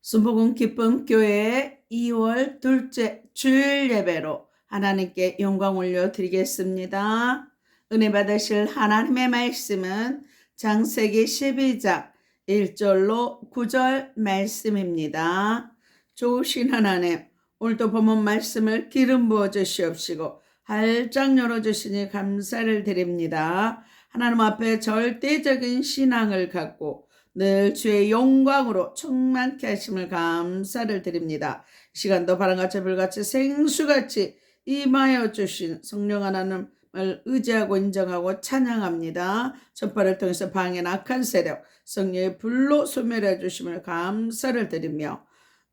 순복음 기쁨 교회 2월 둘째 주일 예배로 하나님께 영광 올려드리겠습니다. 은혜 받으실 하나님의 말씀은 창세기 12장 1절로 9절 말씀입니다. 좋으신 하나님, 오늘도 본문 말씀을 기름 부어 주시옵시고 활짝 열어주시니 감사를 드립니다. 하나님 앞에 절대적인 신앙을 갖고 늘 주의 영광으로 충만케 하심을 감사를 드립니다. 시간도 바람같이 불같이 생수같이 임하여 주신 성령 하나님을 의지하고 인정하고 찬양합니다. 전파를 통해서 방해한 악한 세력 성령의 불로 소멸해 주심을 감사를 드리며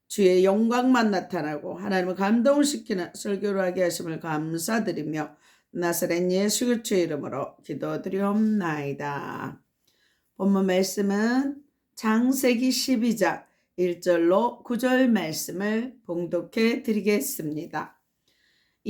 주의 영광만 나타나고 하나님을 감동시키는 설교를 하게 하심을 감사드리며 나사렛 예수 그리스도의 이름으로 기도드리옵나이다. 본문 말씀은 창세기 12장 1절로 9절 말씀을 봉독해 드리겠습니다.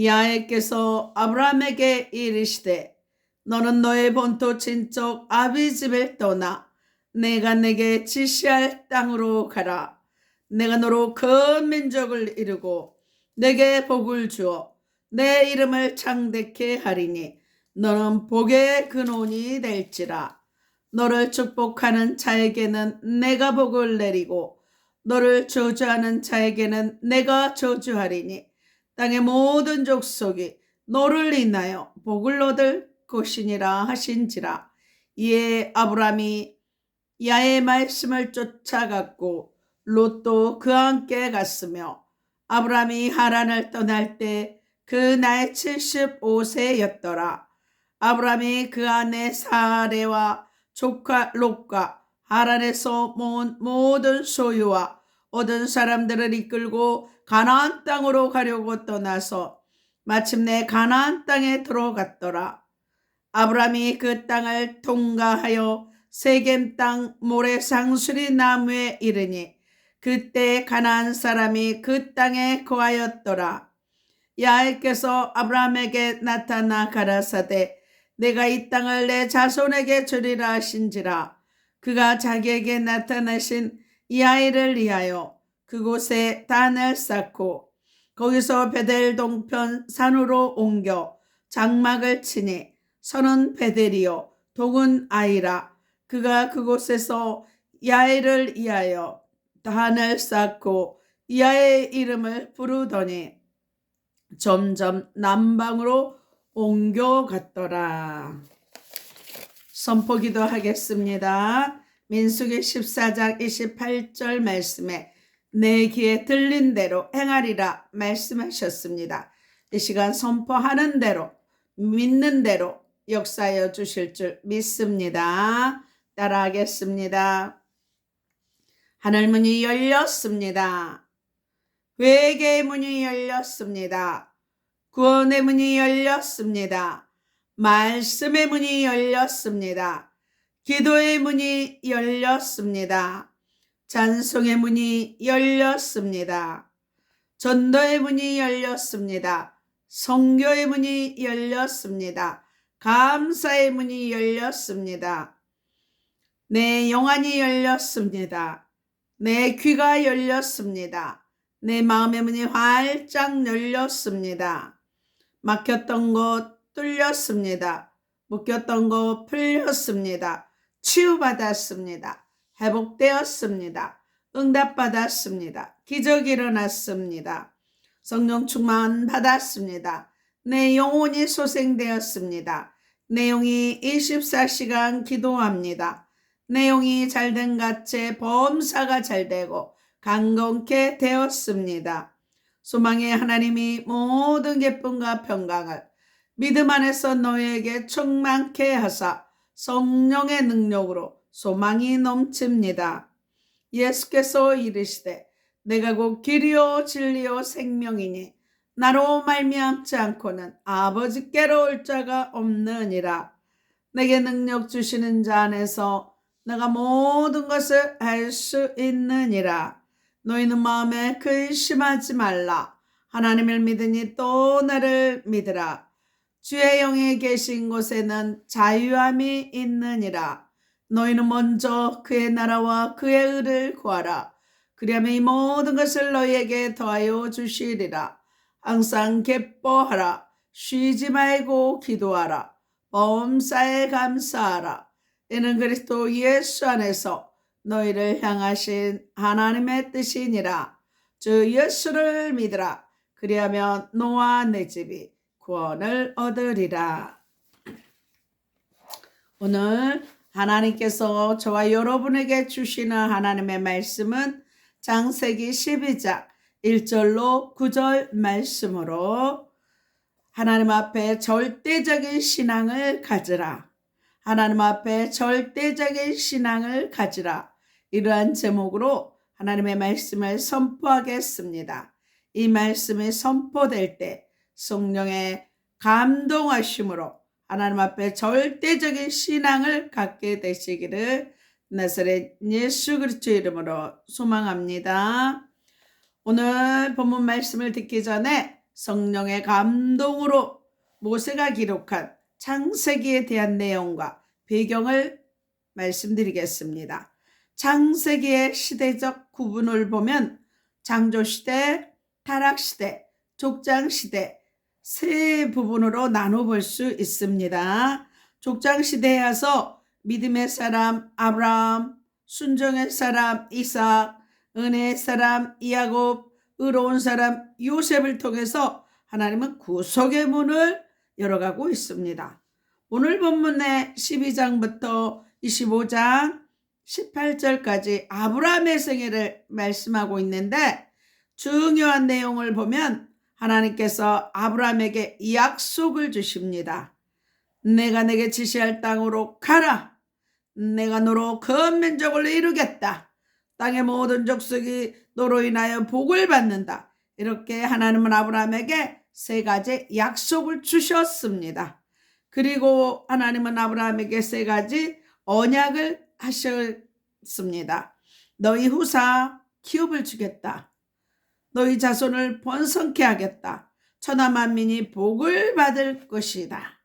야훼께서 아브라함에게 이르시되 너는 너의 본토 친척 아비집을 떠나 내가 내게 지시할 땅으로 가라. 내가 너로 큰 민족을 이루고 내게 복을 주어 내 이름을 창대케 하리니 너는 복의 근원이 될지라. 너를 축복하는 자에게는 내가 복을 내리고 너를 저주하는 자에게는 내가 저주하리니 땅의 모든 족속이 너를 인하여 복을 얻을 것이니라 하신지라. 이에 아브라함이 야의 말씀을 쫓아갔고 롯도 그와 함께 갔으며 아브라함이 하란을 떠날 때 그 나이 75세였더라. 아브라함이 그 아내 사레와 조카 롯과 하란에서 모은 모든 소유와 얻은 사람들을 이끌고 가나안 땅으로 가려고 떠나서 마침내 가나안 땅에 들어갔더라. 아브라함이 그 땅을 통과하여 세겜 땅 모래상수리 나무에 이르니 그때 가나안 사람이 그 땅에 거하였더라. 야훼께서 아브라함에게 나타나 가라사대 내가 이 땅을 내 자손에게 주리라 하신지라. 그가 자기에게 나타나신 야훼를 위하여 그곳에 단을 쌓고 거기서 베델 동편 산으로 옮겨 장막을 치니 선은 베델이요 동은 아이라. 그가 그곳에서 야훼를 위하여 단을 쌓고 야훼의 이름을 부르더니 점점 남방으로 옮겨갔더라. 선포기도 하겠습니다. 민수기 14장 28절 말씀에 내 귀에 들린 대로 행하리라 말씀하셨습니다. 이 시간 선포하는 대로 믿는 대로 역사하여 주실 줄 믿습니다. 따라하겠습니다. 하늘문이 열렸습니다. 회개의 문이 열렸습니다. 구원의 문이 열렸습니다. 말씀의 문이 열렸습니다. 기도의 문이 열렸습니다. 찬송의 문이 열렸습니다. 전도의 문이 열렸습니다. 선교의 문이 열렸습니다. 감사의 문이 열렸습니다. 내 영안이 열렸습니다. 내 귀가 열렸습니다. 내 마음의 문이 활짝 열렸습니다. 막혔던 것 뚫렸습니다. 묶였던 것 풀렸습니다. 치유받았습니다. 회복되었습니다. 응답받았습니다. 기적이 일어났습니다. 성령 충만 받았습니다. 내 영혼이 소생되었습니다. 내 영이 24시간 기도합니다. 내 영이 잘된 같이 범사가 잘되고 강건케 되었습니다. 소망의 하나님이 모든 기쁨과 평강을 믿음 안에서 너희에게 충만케 하사 성령의 능력으로 소망이 넘칩니다. 예수께서 이르시되 내가 곧 길이요 진리요 생명이니 나로 말미암지 않고는 아버지께로 올 자가 없느니라. 내게 능력 주시는 자 안에서 내가 모든 것을 할 수 있느니라. 너희는 마음에 근심하지 말라. 하나님을 믿으니 또 나를 믿으라. 주의 영에 계신 곳에는 자유함이 있느니라. 너희는 먼저 그의 나라와 그의 의를 구하라. 그리하면 이 모든 것을 너희에게 더하여 주시리라. 항상 기뻐하라. 쉬지 말고 기도하라. 범사에 감사하라. 이는 그리스도 예수 안에서 너희를 향하신 하나님의 뜻이니라. 주 예수를 믿으라. 그리하면 너와 내 집이 구원을 얻으리라. 오늘 하나님께서 저와 여러분에게 주시는 하나님의 말씀은 창세기 12장 1절로 9절 말씀으로 하나님 앞에 절대적인 신앙을 가지라. 하나님 앞에 절대적인 신앙을 가지라. 이러한 제목으로 하나님의 말씀을 선포하겠습니다. 이 말씀이 선포될 때 성령의 감동하심으로 하나님 앞에 절대적인 신앙을 갖게 되시기를 나사렛 예수 그리스도 이름으로 소망합니다. 오늘 본문 말씀을 듣기 전에 성령의 감동으로 모세가 기록한 창세기에 대한 내용과 배경을 말씀드리겠습니다. 창세기의 시대적 구분을 보면 창조시대, 타락시대, 족장시대 세 부분으로 나눠볼 수 있습니다. 족장시대에서 믿음의 사람 아브라함, 순종의 사람 이삭, 은혜의 사람 야곱, 의로운 사람 요셉을 통해서 하나님은 구속의 문을 열어가고 있습니다. 오늘 본문의 12장부터 25장 18절까지 아브라함의 생애를 말씀하고 있는데 중요한 내용을 보면 하나님께서 아브라함에게 약속을 주십니다. 내가 내게 지시할 땅으로 가라. 내가 너로 큰 민족을 이루겠다. 땅의 모든 족속이 너로 인하여 복을 받는다. 이렇게 하나님은 아브라함에게 세 가지 약속을 주셨습니다. 그리고 하나님은 아브라함에게 세 가지 언약을 하셨습니다. 너희 후사 기업을 주겠다. 너희 자손을 번성케 하겠다. 천하 만민이 복을 받을 것이다.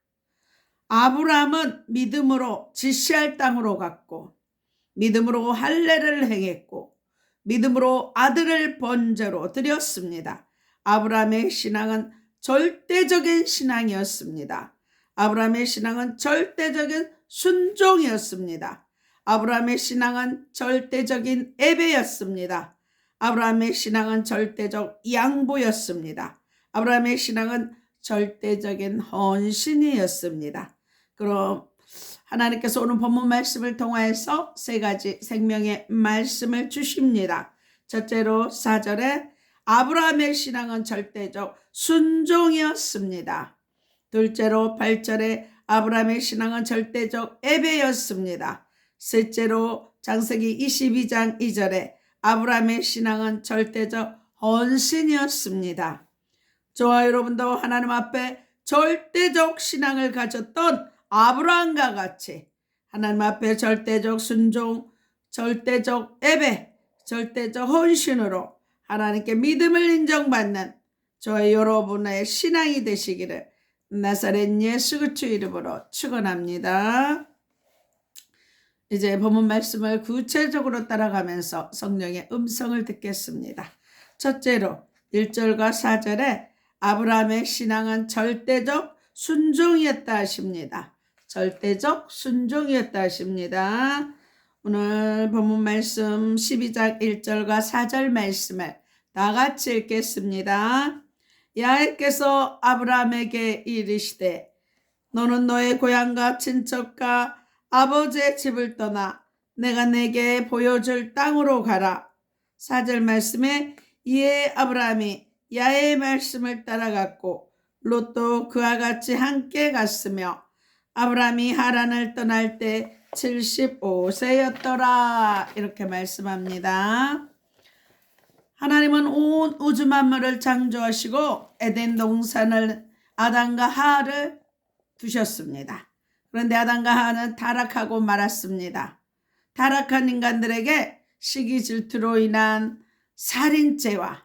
아브라함은 믿음으로 지시할 땅으로 갔고 믿음으로 할례를 행했고 믿음으로 아들을 번제로 드렸습니다. 아브라함의 신앙은 절대적인 신앙이었습니다. 아브라함의 신앙은 절대적인 순종이었습니다. 아브라함의 신앙은 절대적인 예배였습니다. 아브라함의 신앙은 절대적 양보였습니다. 아브라함의 신앙은 절대적인 헌신이었습니다. 그럼 하나님께서 오늘 본문 말씀을 통하여서 세 가지 생명의 말씀을 주십니다. 첫째로 4절에 아브라함의 신앙은 절대적 순종이었습니다. 둘째로 8절에 아브라함의 신앙은 절대적 예배였습니다. 셋째로 창세기 22장 2절에 아브라함의 신앙은 절대적 헌신이었습니다. 저와 여러분도 하나님 앞에 절대적 신앙을 가졌던 아브라함과 같이 하나님 앞에 절대적 순종, 절대적 예배, 절대적 헌신으로 하나님께 믿음을 인정받는 저와 여러분의 신앙이 되시기를 나사렛 예수 그리스도 이름으로 축원합니다. 이제 본문 말씀을 구체적으로 따라가면서 성령의 음성을 듣겠습니다. 첫째로 1절과 4절에 아브라함의 신앙은 절대적 순종이었다 하십니다. 절대적 순종이었다 하십니다. 오늘 본문 말씀 12장 1절과 4절 말씀을 다 같이 읽겠습니다. 야훼께서 아브라함에게 이르시되 너는 너의 고향과 친척과 아버지의 집을 떠나 내가 내게 보여줄 땅으로 가라. 4절 말씀에 이에 아브라함이 야훼의 말씀을 따라갔고 롯도 그와 같이 함께 갔으며 아브라함이 하란을 떠날 때 75세였더라. 이렇게 말씀합니다. 하나님은 온 우주 만물을 창조하시고 에덴 동산을 아담과 하와를 두셨습니다. 그런데 아담과 하와는 타락하고 말았습니다. 타락한 인간들에게 시기 질투로 인한 살인죄와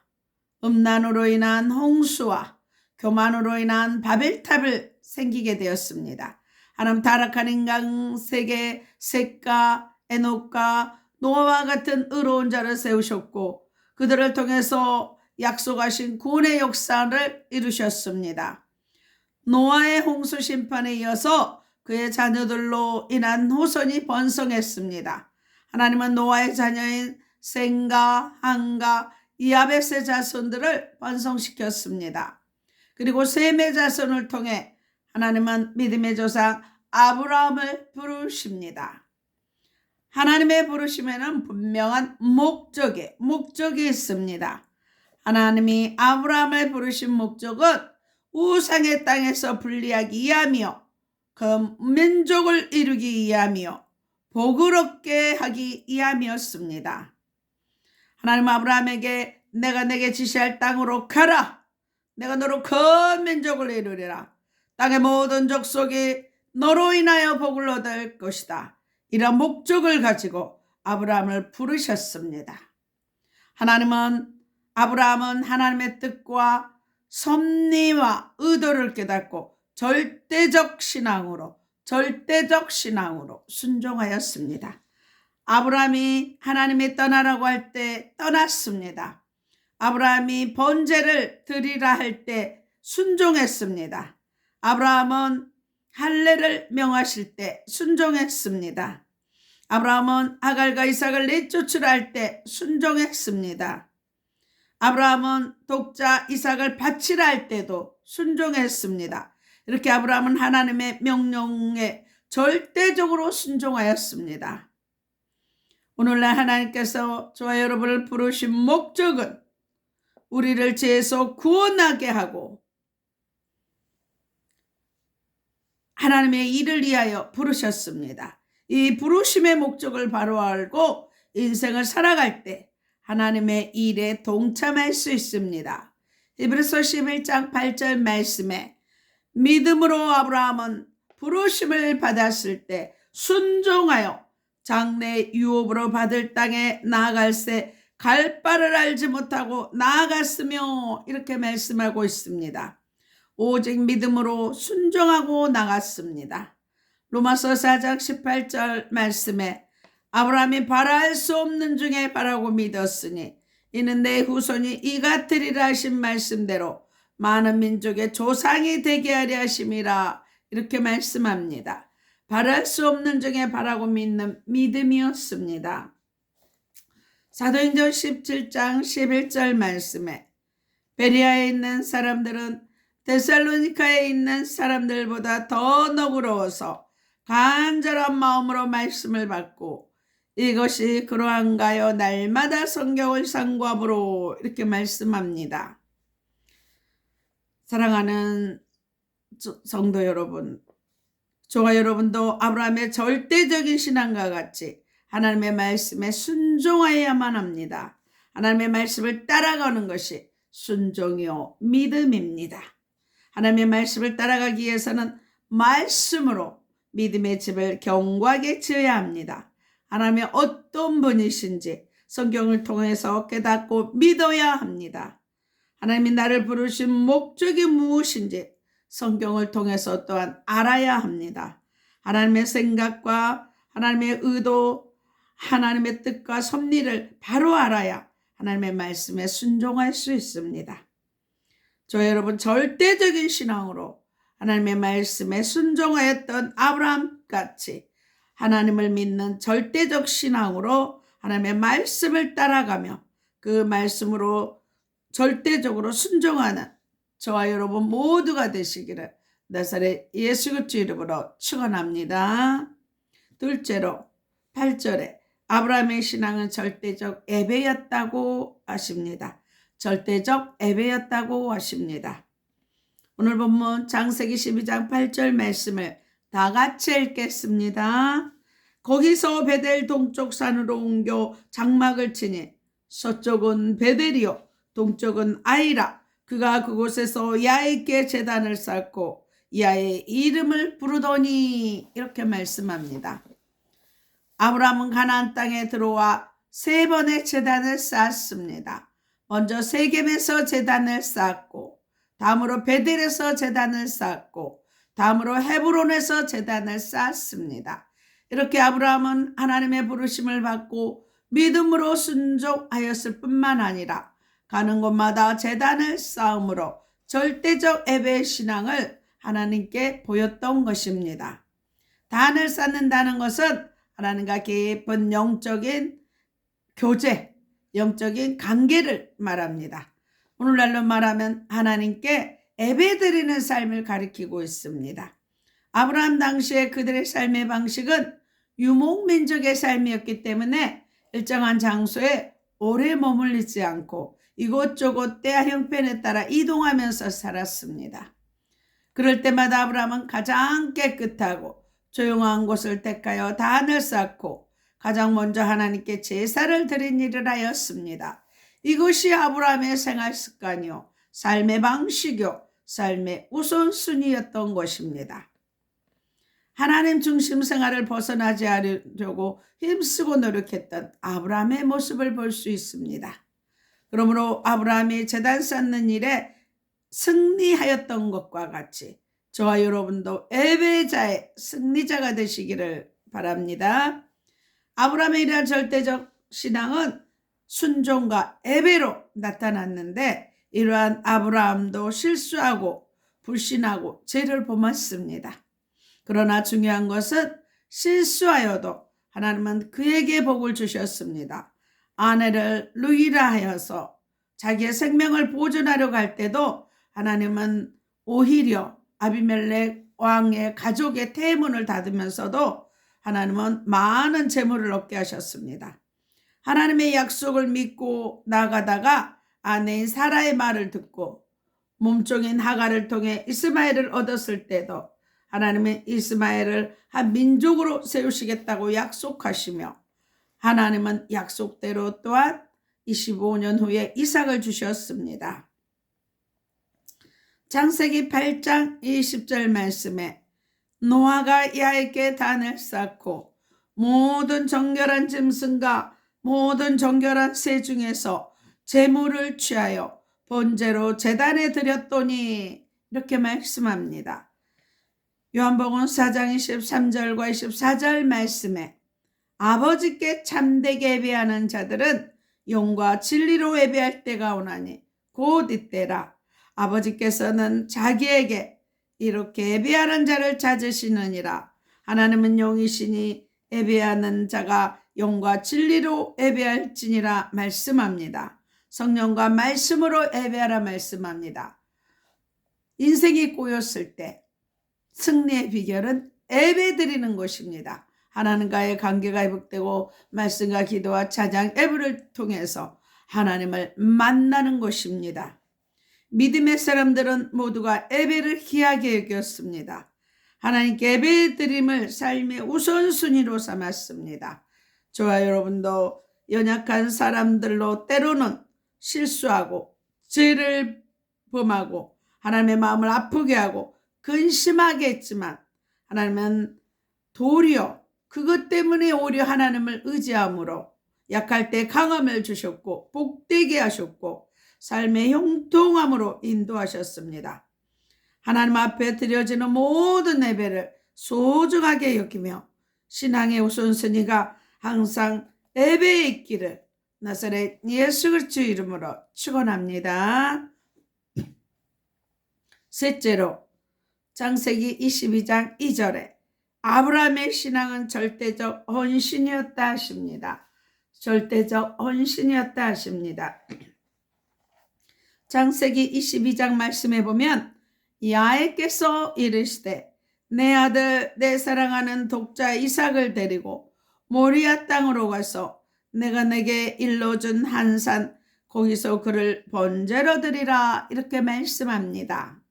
음란으로 인한 홍수와 교만으로 인한 바벨탑을 생기게 되었습니다. 하나님 타락한 인간 세계 셋과 에녹과 노아와 같은 의로운 자를 세우셨고 그들을 통해서 약속하신 구원의 역사를 이루셨습니다. 노아의 홍수 심판에 이어서 그의 자녀들로 인한 후손이 번성했습니다. 하나님은 노아의 자녀인 셈과 함과 야벳의 자손들을 번성시켰습니다. 그리고 셈의 자손을 통해 하나님은 믿음의 조상 아브라함을 부르십니다. 하나님의 부르심에는 분명한 목적이 있습니다. 하나님이 아브라함을 부르신 목적은 우상의 땅에서 분리하기 위함이요 그 민족을 이루기 위함이요 복을 얻게 하기 위함이었습니다. 하나님은 아브라함에게 내가 내게 지시할 땅으로 가라. 내가 너로 큰 민족을 이루리라. 땅의 모든 족속이 너로 인하여 복을 얻을 것이다. 이런 목적을 가지고 아브라함을 부르셨습니다. 아브라함은 하나님의 뜻과 섭리와 의도를 깨닫고 절대적 신앙으로 순종하였습니다. 아브라함이 하나님이 떠나라고 할 때 떠났습니다. 아브라함이 번제를 드리라 할 때 순종했습니다. 아브라함은 할례를 명하실 때 순종했습니다. 아브라함은 하갈과 이삭을 내쫓으라 할 때 순종했습니다. 아브라함은 독자 이삭을 바치라 할 때도 순종했습니다. 이렇게 아브라함은 하나님의 명령에 절대적으로 순종하였습니다. 오늘날 하나님께서 저와 여러분을 부르신 목적은 우리를 죄에서 구원하게 하고 하나님의 일을 위하여 부르셨습니다. 이 부르심의 목적을 바로 알고 인생을 살아갈 때 하나님의 일에 동참할 수 있습니다. 히브리서 11장 8절 말씀에 믿음으로 아브라함은 부르심을 받았을 때 순종하여 장래 유업으로 받을 땅에 나아갈새 갈 바를 알지 못하고 나아갔으며 이렇게 말씀하고 있습니다. 오직 믿음으로 순종하고 나갔습니다. 로마서 4장 18절 말씀에 아브라함이 바랄 수 없는 중에 바라고 믿었으니 이는 내 후손이 이 같으리라 하신 말씀대로 많은 민족의 조상이 되게 하려 하심이라 이렇게 말씀합니다. 바랄 수 없는 중에 바라고 믿는 믿음이었습니다. 사도행전 17장 11절 말씀에 베레아에 있는 사람들은 데살로니카에 있는 사람들보다 더 너그러워서 간절한 마음으로 말씀을 받고 이것이 그러한가요? 날마다 성경을 상고함으로 이렇게 말씀합니다. 사랑하는 성도 여러분, 저와 여러분도 아브라함의 절대적인 신앙과 같이 하나님의 말씀에 순종하여야만 합니다. 하나님의 말씀을 따라가는 것이 순종이요 믿음입니다. 하나님의 말씀을 따라가기 위해서는 말씀으로 믿음의 집을 견고하게 지어야 합니다. 하나님의 어떤 분이신지 성경을 통해서 깨닫고 믿어야 합니다. 하나님이 나를 부르신 목적이 무엇인지 성경을 통해서 또한 알아야 합니다. 하나님의 생각과 하나님의 의도, 하나님의 뜻과 섭리를 바로 알아야 하나님의 말씀에 순종할 수 있습니다. 저 여러분 절대적인 신앙으로 하나님의 말씀에 순종하였던 아브라함 같이 하나님을 믿는 절대적 신앙으로 하나님의 말씀을 따라가며 그 말씀으로 절대적으로 순종하는 저와 여러분 모두가 되시기를 나사렛 예수 그리스도 이름으로 축원합니다. 둘째로 8절에 아브라함의 신앙은 절대적 예배였다고 하십니다. 절대적 예배였다고 하십니다. 오늘 본문 창세기 12장 8절 말씀을 다 같이 읽겠습니다. 거기서 베델 동쪽 산으로 옮겨 장막을 치니 서쪽은 베델이요 동쪽은 아이라. 그가 그곳에서 야훼께 제단을 쌓고 야훼의 이름을 부르더니 이렇게 말씀합니다. 아브라함은 가나안 땅에 들어와 3번의 제단을 쌓았습니다. 먼저 세겜에서 제단을 쌓았고 다음으로 베델에서 제단을 쌓았고 다음으로 헤브론에서 제단을 쌓았습니다. 이렇게 아브라함은 하나님의 부르심을 받고 믿음으로 순종하였을 뿐만 아니라 가는 곳마다 제단을 쌓음으로 절대적 예배 신앙을 하나님께 보였던 것입니다. 단을 쌓는다는 것은 하나님과 깊은 영적인 교제, 영적인 관계를 말합니다. 오늘날로 말하면 하나님께 예배드리는 삶을 가리키고 있습니다. 아브라함 당시에 그들의 삶의 방식은 유목민족의 삶이었기 때문에 일정한 장소에 오래 머물리지 않고 이곳저곳 때와 형편에 따라 이동하면서 살았습니다. 그럴 때마다 아브라함은 가장 깨끗하고 조용한 곳을 택하여 단을 쌓고 가장 먼저 하나님께 제사를 드린 일을 하였습니다. 이것이 아브라함의 생활 습관이요, 삶의 방식이요, 삶의 우선순위였던 것입니다. 하나님 중심 생활을 벗어나지 않으려고 힘쓰고 노력했던 아브라함의 모습을 볼 수 있습니다. 그러므로 아브라함이 제단 쌓는 일에 승리하였던 것과 같이 저와 여러분도 예배자의 승리자가 되시기를 바랍니다. 아브라함의 이러한 절대적 신앙은 순종과 예배로 나타났는데 이러한 아브라함도 실수하고 불신하고 죄를 범했습니다. 그러나 중요한 것은 실수하여도 하나님은 그에게 복을 주셨습니다. 아내를 루이라 하여서 자기의 생명을 보존하려고 할 때도 하나님은 오히려 아비멜렉 왕의 가족의 태문을 닫으면서도 하나님은 많은 재물을 얻게 하셨습니다. 하나님의 약속을 믿고 나가다가 아내인 사라의 말을 듣고 몸종인 하갈을 통해 이스마엘을 얻었을 때도 하나님은 이스마엘을 한 민족으로 세우시겠다고 약속하시며 하나님은 약속대로 또한 25년 후에 이삭을 주셨습니다. 창세기 8장 20절 말씀에 노아가 야에게 단을 쌓고 모든 정결한 짐승과 모든 정결한 새 중에서 제물을 취하여 번제로 제단에 드렸더니 이렇게 말씀합니다. 요한복음 4장 23절과 24절 말씀에 아버지께 참되게 예배하는 자들은 영과 진리로 예배할 때가 오나니 곧 이때라. 아버지께서는 자기에게 이렇게 예배하는 자를 찾으시느니라. 하나님은 영이시니 예배하는 자가 영과 진리로 예배할지니라 말씀합니다. 성령과 말씀으로 예배하라 말씀합니다. 인생이 꼬였을 때 승리의 비결은 예배 드리는 것입니다. 하나님과의 관계가 회복되고 말씀과 기도와 찬양 예배를 통해서 하나님을 만나는 것입니다. 믿음의 사람들은 모두가 예배를 귀하게 여겼습니다. 하나님께 예배 드림을 삶의 우선순위로 삼았습니다. 저와 여러분도 연약한 사람들로 때로는 실수하고 죄를 범하고 하나님의 마음을 아프게 하고 근심하게 했지만 하나님은 도리어 그것 때문에 오히려 하나님을 의지함으로 약할 때 강함을 주셨고 복되게 하셨고 삶의 형통함으로 인도하셨습니다. 하나님 앞에 드려지는 모든 예배를 소중하게 여기며 신앙의 우선순위가 항상 예배에 있기를 나사렛 예수 그리스도 이름으로 축원합니다. 셋째로 창세기 22장 2절에 아브라함의 신앙은 절대적 헌신이었다 하십니다. 절대적 헌신이었다 하십니다. 창세기 22장 말씀해 보면 야훼께서 이르시되 내 아들 내 사랑하는 독자 이삭을 데리고 모리아 땅으로 가서 내가 내게 일러준 한 산 거기서 그를 번제로 드리라 이렇게 말씀합니다.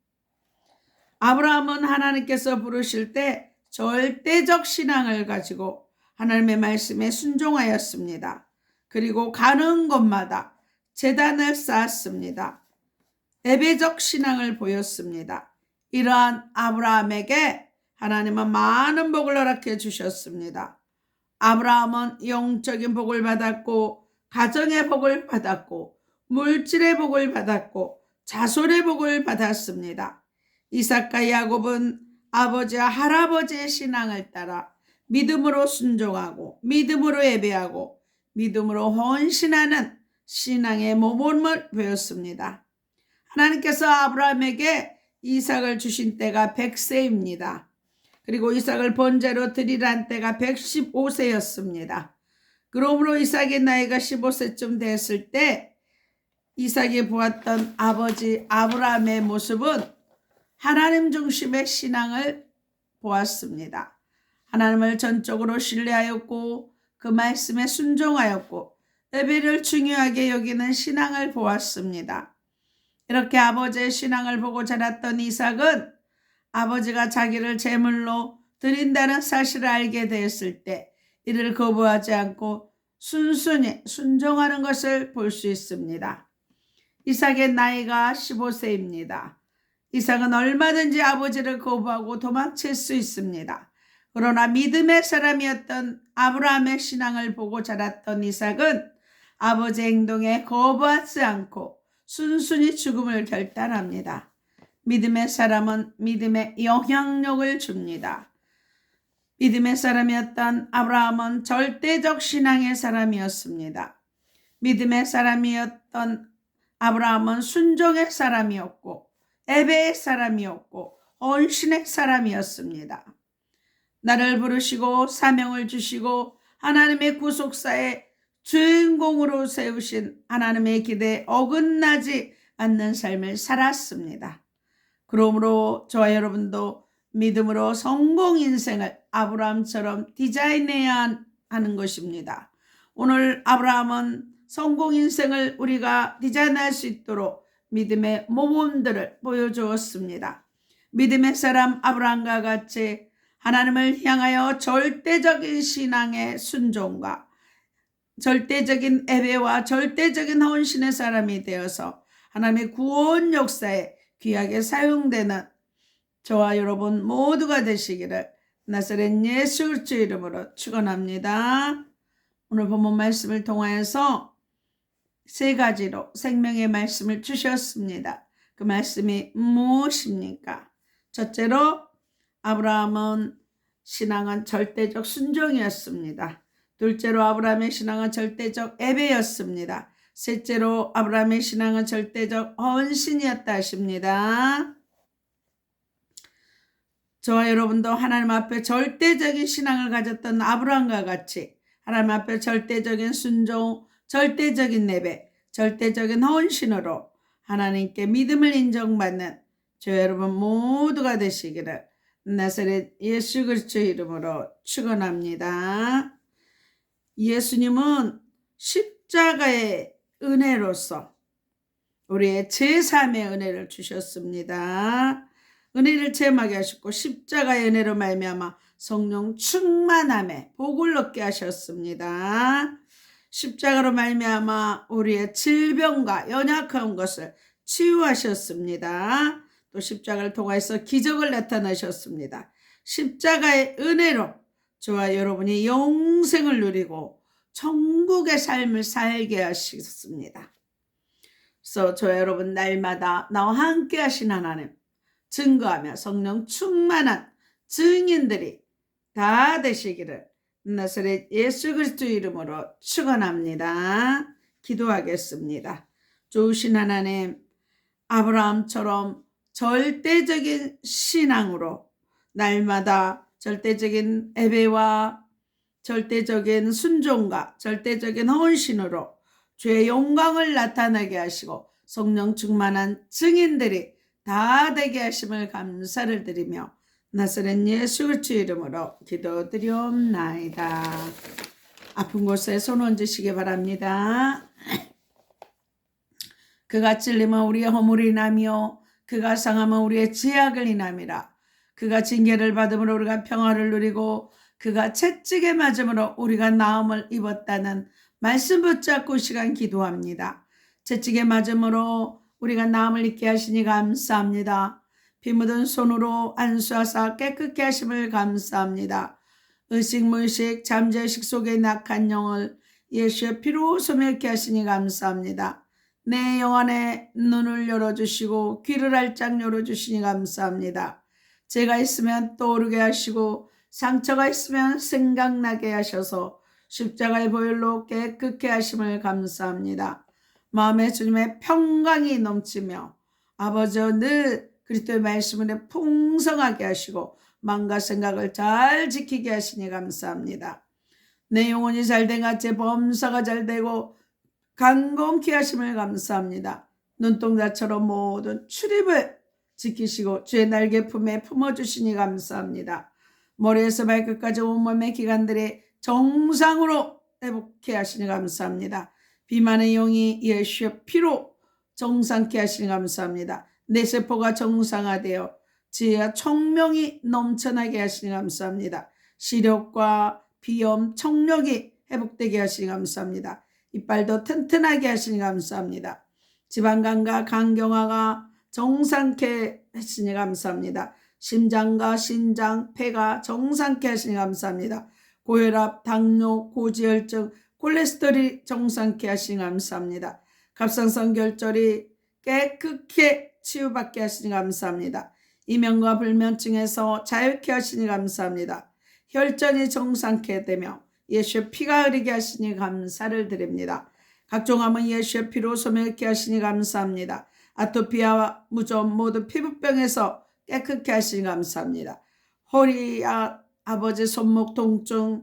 아브라함은 하나님께서 부르실 때 절대적 신앙을 가지고 하나님의 말씀에 순종하였습니다. 그리고 가는 곳마다 제단을 쌓았습니다. 예배적 신앙을 보였습니다. 이러한 아브라함에게 하나님은 많은 복을 허락해 주셨습니다. 아브라함은 영적인 복을 받았고 가정의 복을 받았고 물질의 복을 받았고 자손의 복을 받았습니다. 이삭과 야곱은 아버지와 할아버지의 신앙을 따라 믿음으로 순종하고 믿음으로 예배하고 믿음으로 헌신하는 신앙의 모범을 보였습니다. 하나님께서 아브라함에게 이삭을 주신 때가 100세입니다. 그리고 이삭을 번제로 드리란 때가 115세였습니다. 그러므로 이삭의 나이가 15세쯤 됐을 때 이삭이 보았던 아버지 아브라함의 모습은 하나님 중심의 신앙을 보았습니다. 하나님을 전적으로 신뢰하였고 그 말씀에 순종하였고 예배를 중요하게 여기는 신앙을 보았습니다. 이렇게 아버지의 신앙을 보고 자랐던 이삭은 아버지가 자기를 제물로 드린다는 사실을 알게 되었을 때 이를 거부하지 않고 순순히 순종하는 것을 볼 수 있습니다. 이삭의 나이가 15세입니다. 이삭은 얼마든지 아버지를 거부하고 도망칠 수 있습니다. 그러나 믿음의 사람이었던 아브라함의 신앙을 보고 자랐던 이삭은 아버지의 행동에 거부하지 않고 순순히 죽음을 결단합니다. 믿음의 사람은 믿음의 영향력을 줍니다. 믿음의 사람이었던 아브라함은 절대적 신앙의 사람이었습니다. 믿음의 사람이었던 아브라함은 순종의 사람이었고 예배의 사람이었고 헌신의 사람이었습니다. 나를 부르시고 사명을 주시고 하나님의 구속사의 주인공으로 세우신 하나님의 기대에 어긋나지 않는 삶을 살았습니다. 그러므로 저와 여러분도 믿음으로 성공 인생을 아브라함처럼 디자인해야 하는 것입니다. 오늘 아브라함은 성공 인생을 우리가 디자인할 수 있도록 믿음의 모범들을 보여주었습니다. 믿음의 사람 아브라함과 같이 하나님을 향하여 절대적인 신앙의 순종과 절대적인 예배와 절대적인 헌신의 사람이 되어서 하나님의 구원 역사에 귀하게 사용되는 저와 여러분 모두가 되시기를 나사렛 예수 그리스도의 이름으로 축원합니다. 오늘 본문 말씀을 통하여서 세 가지로 생명의 말씀을 주셨습니다. 그 말씀이 무엇입니까? 첫째로 아브라함은 신앙은 절대적 순종이었습니다. 둘째로 아브라함의 신앙은 절대적 예배였습니다. 셋째로 아브라함의 신앙은 절대적 헌신이었다 하십니다. 저와 여러분도 하나님 앞에 절대적인 신앙을 가졌던 아브라함과 같이 하나님 앞에 절대적인 순종, 절대적인 예배, 절대적인 헌신으로 하나님께 믿음을 인정받는 저 여러분 모두가 되시기를 나사렛 예수 그리스도의 이름으로 축원합니다. 예수님은 십자가의 은혜로서 우리의 제3의 은혜를 주셨습니다. 은혜를 체험하게 하셨고 십자가의 은혜로 말미암아 성령 충만함에 복을 얻게 하셨습니다. 십자가로 말미암아 우리의 질병과 연약한 것을 치유하셨습니다. 또 십자가를 통해서 기적을 나타내셨습니다. 십자가의 은혜로 저와 여러분이 영생을 누리고 천국의 삶을 살게 하셨습니다. 그래서 저와 여러분 날마다 나와 함께 하신 하나님 증거하며 성령 충만한 증인들이 다 되시기를 나사렛 예수 그리스도의 이름으로 축원합니다. 기도하겠습니다. 좋으신 하나님, 아브라함처럼 절대적인 신앙으로 날마다 절대적인 예배와 절대적인 순종과 절대적인 헌신으로 주의 영광을 나타나게 하시고 성령 충만한 증인들이 다 되게 하심을 감사를 드리며 나사렛 예수 그리스도의 이름으로 기도드리옵나이다. 아픈 곳에 손 얹으시기 바랍니다. 그가 찔리면 우리의 허물이 나며 그가 상하면 우리의 죄악을 인함이라. 그가 징계를 받음으로 우리가 평화를 누리고 그가 채찍에 맞음으로 우리가 나음을 입었다는 말씀 붙잡고 시간 기도합니다. 채찍에 맞음으로 우리가 나음을 입게 하시니 감사합니다. 피 묻은 손으로 안수하사 깨끗게 하심을 감사합니다. 의식무의식 잠재의식 속의 낙한 영을 예수의 피로 소멸케 하시니 감사합니다. 내 영안에 눈을 열어주시고 귀를 알짝 열어주시니 감사합니다. 죄가 있으면 떠오르게 하시고 상처가 있으면 생각나게 하셔서 십자가의 보혈로 깨끗게 하심을 감사합니다. 마음에 주님의 평강이 넘치며 아버지여 늘 그리스도의 말씀을 풍성하게 하시고 마음과 생각을 잘 지키게 하시니 감사합니다. 내 영혼이 잘된 같이 범사가 잘되고 강건케 하심을 감사합니다. 눈동자처럼 모든 출입을 지키시고 주의 날개 품에 품어주시니 감사합니다. 머리에서 발끝까지 온몸의 기관들이 정상으로 회복케 하시니 감사합니다. 비만의 영이 예수의 피로 정상케 하시니 감사합니다. 내 세포가 정상화되어 지혜와 총명이 넘쳐나게 하시니 감사합니다. 시력과 비염, 청력이 회복되게 하시니 감사합니다. 이빨도 튼튼하게 하시니 감사합니다. 지방간과 간경화가 정상케 하시니 감사합니다. 심장과 신장, 폐가 정상케 하시니 감사합니다. 고혈압, 당뇨, 고지혈증, 콜레스테롤이 정상케 하시니 감사합니다. 갑상선 결절이 깨끗게 치유받게 하시니 감사합니다. 이명과 불면증에서 자유케 하시니 감사합니다. 혈전이 정상케 되며 예수의 피가 흐르게 하시니 감사를 드립니다. 각종 암은 예수의 피로 소멸케 하시니 감사합니다. 아토피와 무좀 모든 피부병에서 깨끗게 하시니 감사합니다. 허리와 아버지 손목 통증,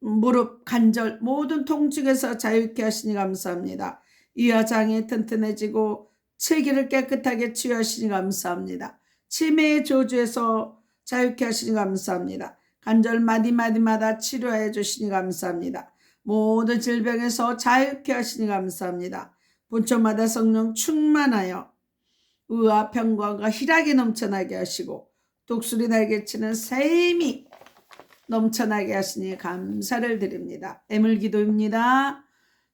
무릎 관절 모든 통증에서 자유케 하시니 감사합니다. 이와 장이 튼튼해지고 체기를 깨끗하게 치유하시니 감사합니다. 치매의 저주에서 자유케 하시니 감사합니다. 관절 마디마디마다 치료해 주시니 감사합니다. 모든 질병에서 자유케 하시니 감사합니다. 분초마다 성령 충만하여 의와 평강과 희락이 넘쳐나게 하시고 독수리 날개치는 새 힘이 넘쳐나게 하시니 감사를 드립니다. 애물기도입니다.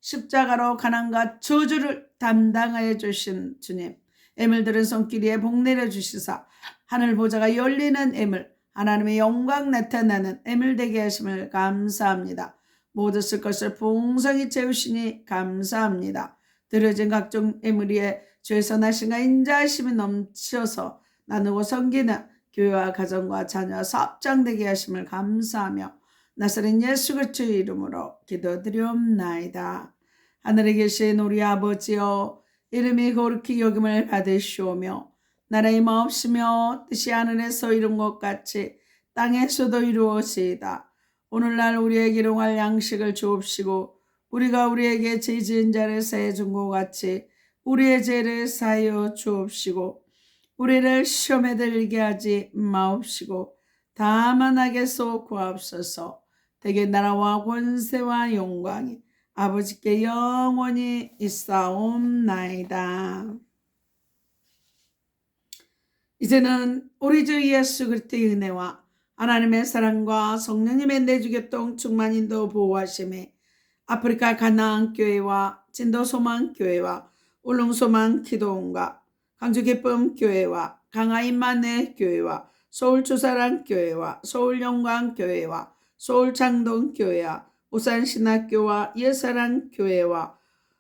십자가로 가난과 저주를 담당하여 주신 주님, 애물들은 손길 위에 복 내려주시사 하늘 보좌가 열리는 애물, 하나님의 영광 나타나는 애물되게 하심을 감사합니다. 모두 쓸 것을 풍성히 채우시니 감사합니다. 들어진 각종 애물 위에 주의 선하심과 인자하심이 넘쳐서 나누고 섬기는 교회와 가정과 자녀 사업장되게 하심을 감사하며 나사렛 예수 그리스도의 이름으로 기도드리옵나이다. 하늘에 계신 우리 아버지여, 이름이 거룩히 여김을 받으시오며 나라의 마옵시며 뜻이 하늘에서 이룬 것 같이 땅에서도 이루어지이다. 오늘날 우리에게 일용할 양식을 주옵시고 우리가 우리에게 죄 지은 자를 사해 준 것 같이 우리의 죄를 사하여 주옵시고 우리를 시험에 들게 하지 마옵시고 다만 악에서 구하옵소서. 대개 나라와 권세와 영광이 아버지께 영원히 있사옵나이다. 이제는 우리 주 예수 그리스도의 은혜와 하나님의 사랑과 성령님의 내주교통 충만 인도 보호하심에 아프리카 가나안 교회와 진도 소망 교회와 울릉소망 기도원과 강주 기쁨 교회와 강화 임마누엘 교회와 서울 주사랑 교회와 서울 영광 교회와 서울 장동 교회와 우산 신학교와 예사랑 교회와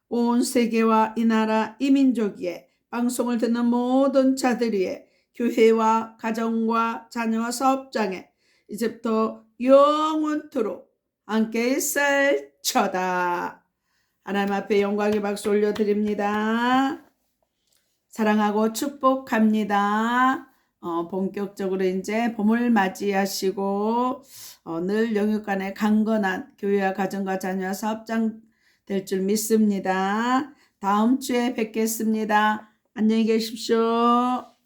온 세계와 이 나라 이 민족에 방송을 듣는 모든 자들 위에 교회와 가정과 자녀와 사업장에 이제부터 영원토록 함께 있을처다. 하나님 앞에 영광의 박수 올려드립니다. 사랑하고 축복합니다. 본격적으로 이제 봄을 맞이하시고 늘 영육간에 강건한 교회와 가정과 자녀와 사업장 될 줄 믿습니다. 다음 주에 뵙겠습니다. 안녕히 계십시오.